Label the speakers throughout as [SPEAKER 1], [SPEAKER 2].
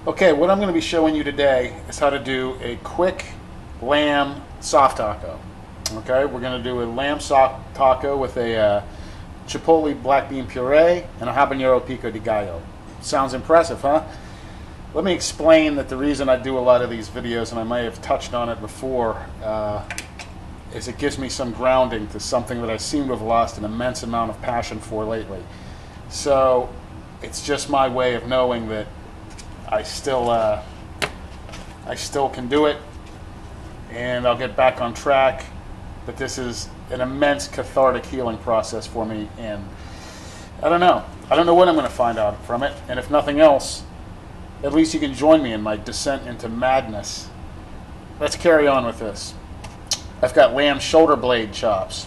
[SPEAKER 1] Okay, what I'm going to be showing you today is how to do a quick lamb soft taco. Okay, we're going to do a lamb soft taco with a chipotle black bean puree and a habanero pico de gallo. Sounds impressive, huh? Let me explain that the reason I do a lot of these videos, and I may have touched on it before, is it gives me some grounding to something that I seem to have lost an immense amount of passion for lately. So it's just my way of knowing that I still can do it, and I'll get back on track. But this is an immense cathartic healing process for me, and I don't know what I'm going to find out from it. And if nothing else, at least you can join me in my descent into madness. Let's carry on with this. I've got lamb shoulder blade chops,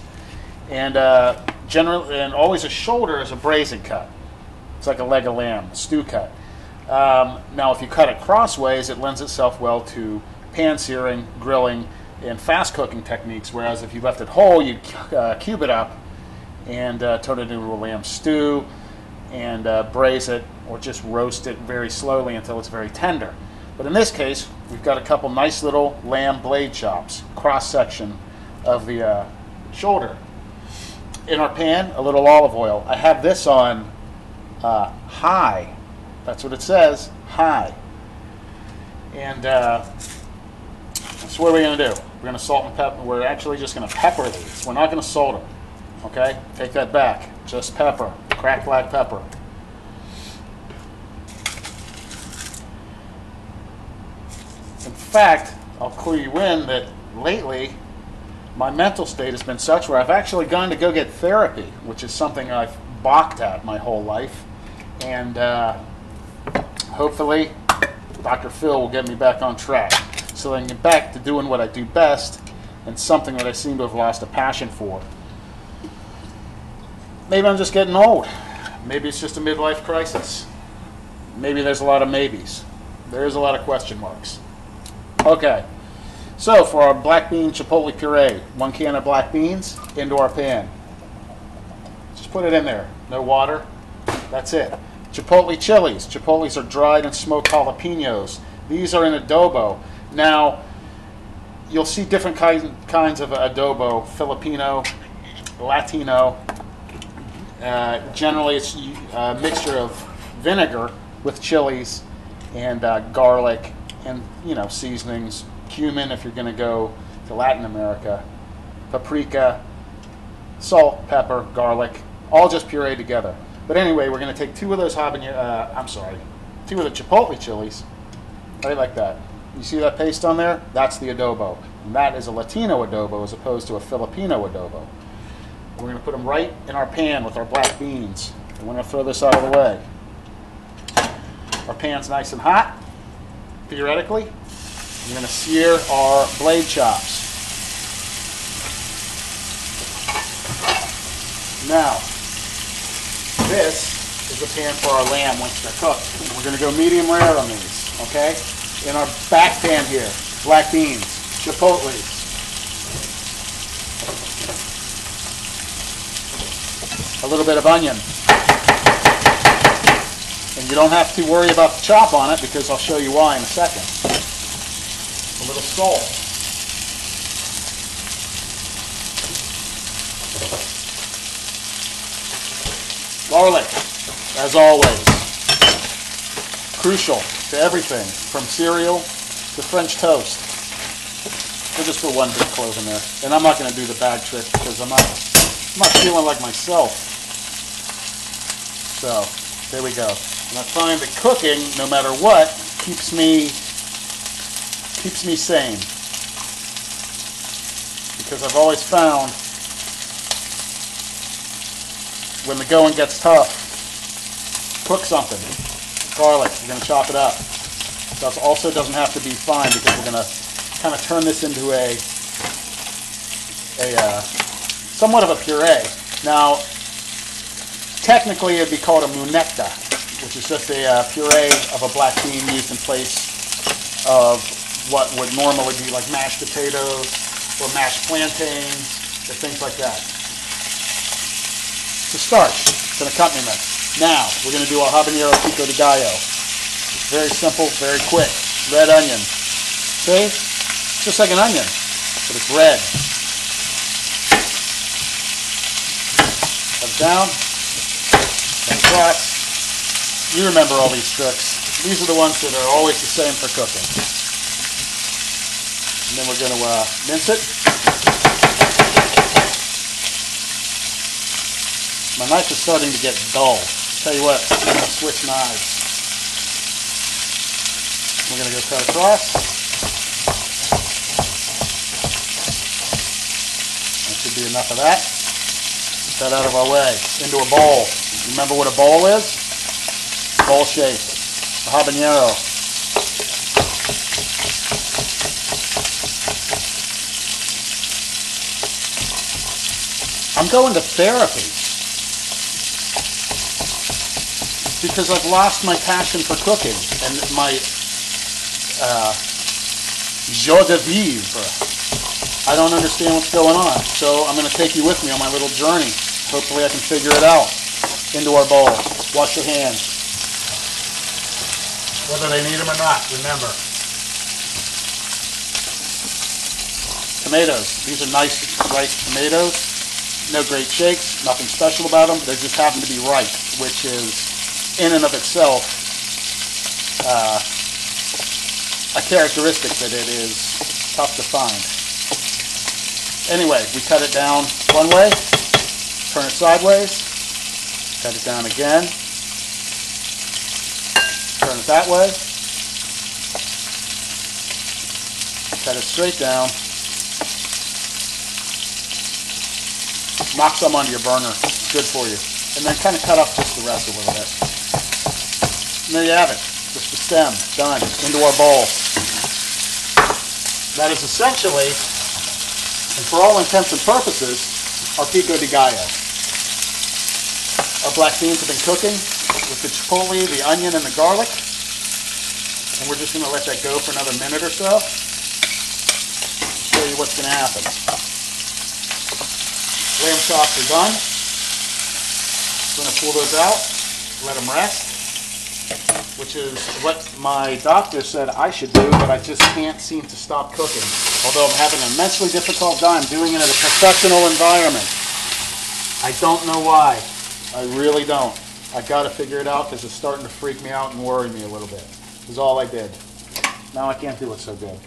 [SPEAKER 1] and always a shoulder is a braised cut. It's like a leg of lamb, stew cut. Now, if you cut it crossways, it lends itself well to pan searing, grilling, and fast cooking techniques. Whereas if you left it whole, you'd cube it up and turn it into a lamb stew and braise it, or just roast it very slowly until it's very tender. But in this case, we've got a couple nice little lamb blade chops, cross section of the shoulder. In our pan, a little olive oil. I have this on high. That's what it says, high. And so what are we going to do? We're going to salt and pepper. We're actually just going to pepper these. We're not going to salt them. Okay? Take that back. Just pepper. Cracked black pepper. In fact, I'll clue you in that lately my mental state has been such where I've actually gone to go get therapy, which is something I've balked at my whole life. And hopefully Dr. Phil will get me back on track so I can get back to doing what I do best and something that I seem to have lost a passion for. Maybe I'm just getting old. Maybe it's just a midlife crisis. Maybe there's a lot of maybes. There's a lot of question marks. Okay, so for our black bean chipotle puree, 1 can of black beans into our pan. Just put it in there. No water. That's it. Chipotle chilies. Chipotles are dried and smoked jalapenos. These are in adobo. Now, you'll see different kinds of adobo, Filipino, Latino. Generally, it's a mixture of vinegar with chilies and garlic and, seasonings. Cumin if you're going to go to Latin America. Paprika, salt, pepper, garlic, all just pureed together. But anyway, we're going to take 2 of those 2 of the chipotle chilies, right like that. You see that paste on there? That's the adobo. And that is a Latino adobo as opposed to a Filipino adobo. We're going to put them right in our pan with our black beans. And we're going to throw this out of the way. Our pan's nice and hot, theoretically. We're going to sear our blade chops. Now, this is the pan for our lamb once they're cooked. We're going to go medium rare on these, okay? In our back pan here, black beans, chipotles, a little bit of onion. And you don't have to worry about the chop on it because I'll show you why in a second. A little salt. Garlic, as always, crucial to everything, from cereal to French toast. We'll just put 1 big clove in there, and I'm not going to do the bag trick because I'm not feeling like myself. So there we go. And I find that cooking, no matter what, keeps me sane, because I've always found when the going gets tough, cook something. Garlic, we're going to chop it up. That also doesn't have to be fine because we're going to kind of turn this into a somewhat of a puree. Now, technically it'd be called a munecta, which is just a puree of a black bean used in place of what would normally be like mashed potatoes or mashed plantains or things like that. To start, it's an accompaniment. Now, we're going to do our habanero pico de gallo. Very simple, very quick. Red onion. See? Just like an onion, but it's red. Cut it down. Cut it across. You remember all these tricks. These are the ones that are always the same for cooking. And then we're going to mince it. My knife is starting to get dull. Tell you what, I'm going to switch knives. We're going to go cut across. That should be enough of that. Get that out of our way. Into a bowl. Remember what a bowl is? Bowl shape. A habanero. I'm going to therapy because I've lost my passion for cooking and my joie de vivre. I don't understand what's going on, so I'm going to take you with me on my little journey. Hopefully I can figure it out. Into our bowl. Wash your hands. Whether they need them or not, remember. Tomatoes. These are nice, ripe tomatoes. No great shakes, nothing special about them. They just happen to be ripe, which is, in and of itself, a characteristic that it is tough to find. Anyway, we cut it down one way, turn it sideways, cut it down again, turn it that way, cut it straight down, knock some onto your burner, it's good for you, and then kind of cut up just the rest a little bit. And there you have it, just the stem, done, into our bowl. That is essentially, and for all intents and purposes, our pico de gallo. Our black beans have been cooking with the chipotle, the onion, and the garlic. And we're just going to let that go for another minute or so. Show you what's going to happen. Lamb chops are done. I'm going to pull those out, let them rest, which is what my doctor said I should do, but I just can't seem to stop cooking. Although I'm having an immensely difficult time doing it in a professional environment. I don't know why. I really don't. I got to figure it out because it's starting to freak me out and worry me a little bit. Is all I did. Now I can't do it so good.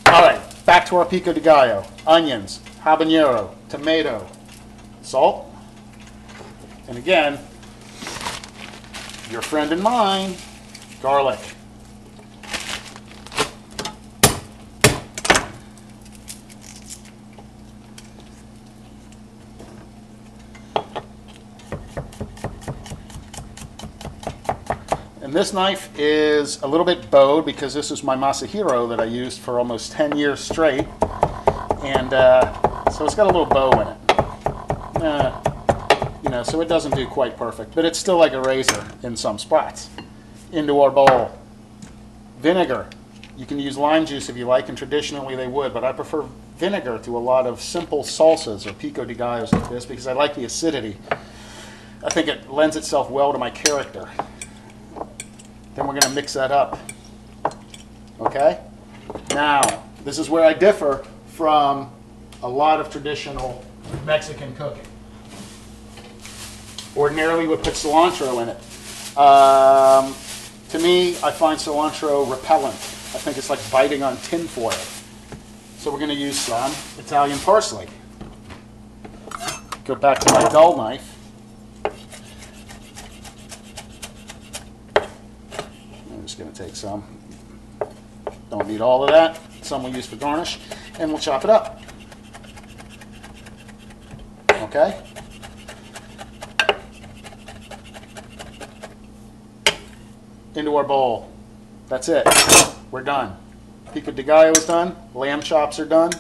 [SPEAKER 1] All right, back to our pico de gallo. Onions, habanero, tomato, salt, and again, your friend and mine, garlic. And this knife is a little bit bowed because this is my Masahiro that I used for almost 10 years straight. And so it's got a little bow in it. You know, so it doesn't do quite perfect, but it's still like a razor in some spots. Into our bowl. Vinegar. You can use lime juice if you like, and traditionally they would, but I prefer vinegar to a lot of simple salsas or pico de gallos like this because I like the acidity. I think it lends itself well to my character. Then we're going to mix that up. Okay? Now, this is where I differ from a lot of traditional Mexican cooking. Ordinarily, we would put cilantro in it. To me, I find cilantro repellent. I think it's like biting on tinfoil. So we're going to use some Italian parsley. Go back to my dull knife. I'm just going to take some. Don't need all of that. Some we'll use for garnish. And we'll chop it up. Okay? Into our bowl. That's it. We're done. Pico de gallo is done. Lamb chops are done.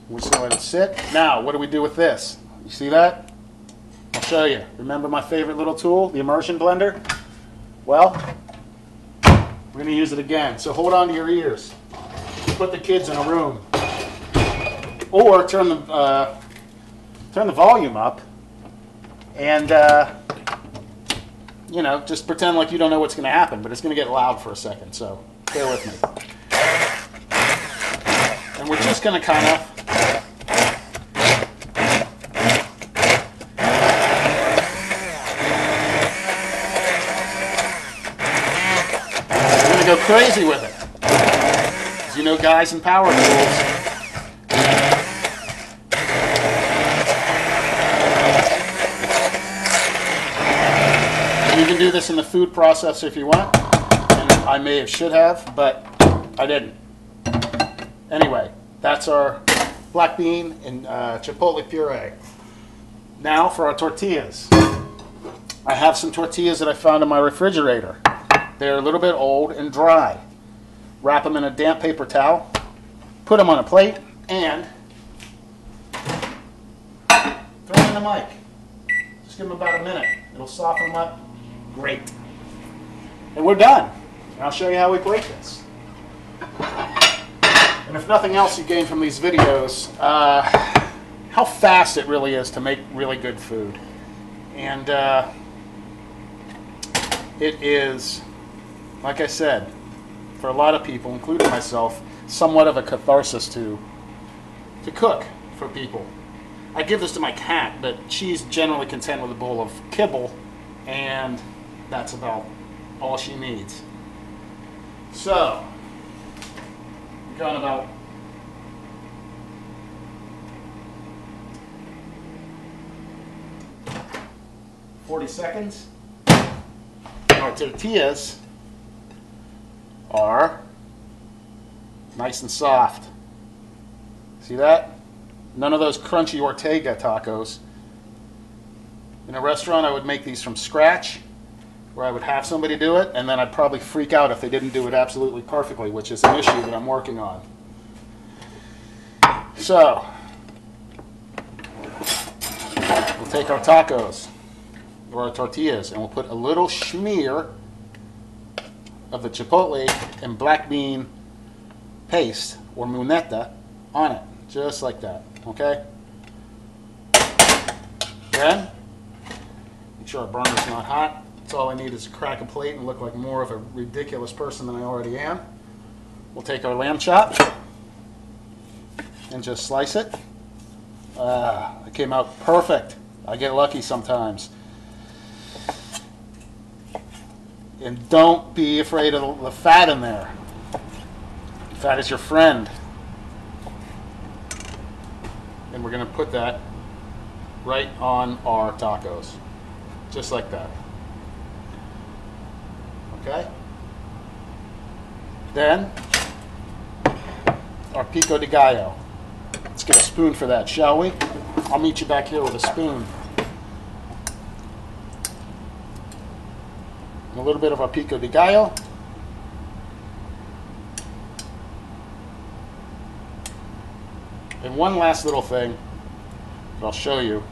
[SPEAKER 1] We just let it sit. Now, what do we do with this? You see that? I'll show you. Remember my favorite little tool, the immersion blender? Well, we're going to use it again. So hold on to your ears. Put the kids in a room. Or turn the volume up. And you know, just pretend like you don't know what's going to happen, but it's going to get loud for a second, so bear with me. And we're just going to kind of go crazy with it. As you know, guys in power tools, you can do this in the food processor if you want, and I may have should have, but I didn't. Anyway, that's our black bean and chipotle puree. Now for our tortillas. I have some tortillas that I found in my refrigerator. They're a little bit old and dry. Wrap them in a damp paper towel, put them on a plate, and throw them in the mic. Just give them about a minute. It'll soften them up. Great. And we're done. And I'll show you how we break this. And if nothing else you gain from these videos, how fast it really is to make really good food. And it is, like I said, for a lot of people, including myself, somewhat of a catharsis to cook for people. I give this to my cat, but she's generally content with a bowl of kibble, and that's about all she needs. So, we've gone about 40 seconds. Our tortillas are nice and soft. See that? None of those crunchy Ortega tacos. In a restaurant, I would make these from scratch, where I would have somebody do it, and then I'd probably freak out if they didn't do it absolutely perfectly, which is an issue that I'm working on. So, we'll take our tacos, or our tortillas, and we'll put a little smear of the chipotle and black bean paste, or muneta, on it, just like that, okay? Then, make sure our burner's not hot. That's all I need is to crack a plate and look like more of a ridiculous person than I already am. We'll take our lamb chop and just slice it. It came out perfect. I get lucky sometimes. And don't be afraid of the fat in there. Fat is your friend. And we're going to put that right on our tacos. Just like that. Okay? Then, our pico de gallo. Let's get a spoon for that, shall we? I'll meet you back here with a spoon. And a little bit of our pico de gallo. And one last little thing that I'll show you,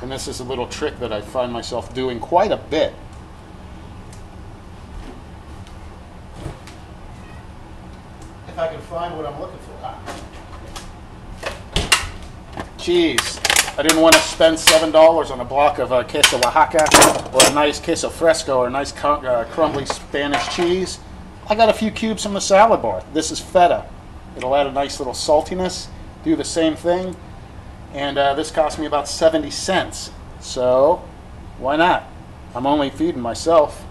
[SPEAKER 1] and this is a little trick that I find myself doing quite a bit. If I can find what I'm looking for. Cheese. I didn't want to spend $7 on a block of queso Oaxaca, or a nice queso fresco, or a nice crumbly Spanish cheese. I got a few cubes from the salad bar. This is feta. It'll add a nice little saltiness. Do the same thing, and this cost me about 70 cents, so why not? I'm only feeding myself.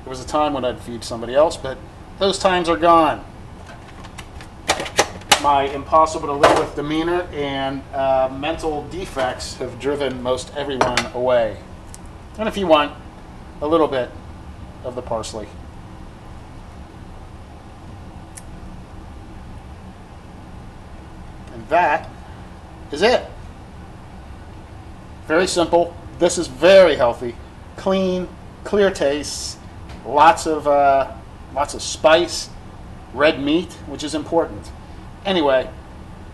[SPEAKER 1] There was a time when I'd feed somebody else, but those times are gone. My impossible to live with demeanor and mental defects have driven most everyone away. And if you want, a little bit of the parsley. That is it. Very simple. This is very healthy, clean, clear tastes, lots of spice, red meat, which is important. Anyway,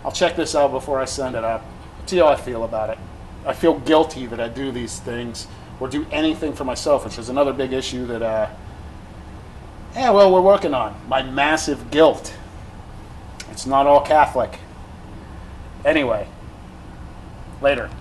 [SPEAKER 1] I'll check this out before I send it up. See how I feel about it. I feel guilty that I do these things or do anything for myself, which is another big issue that we're working on. My massive guilt. It's not all Catholic. Anyway, later.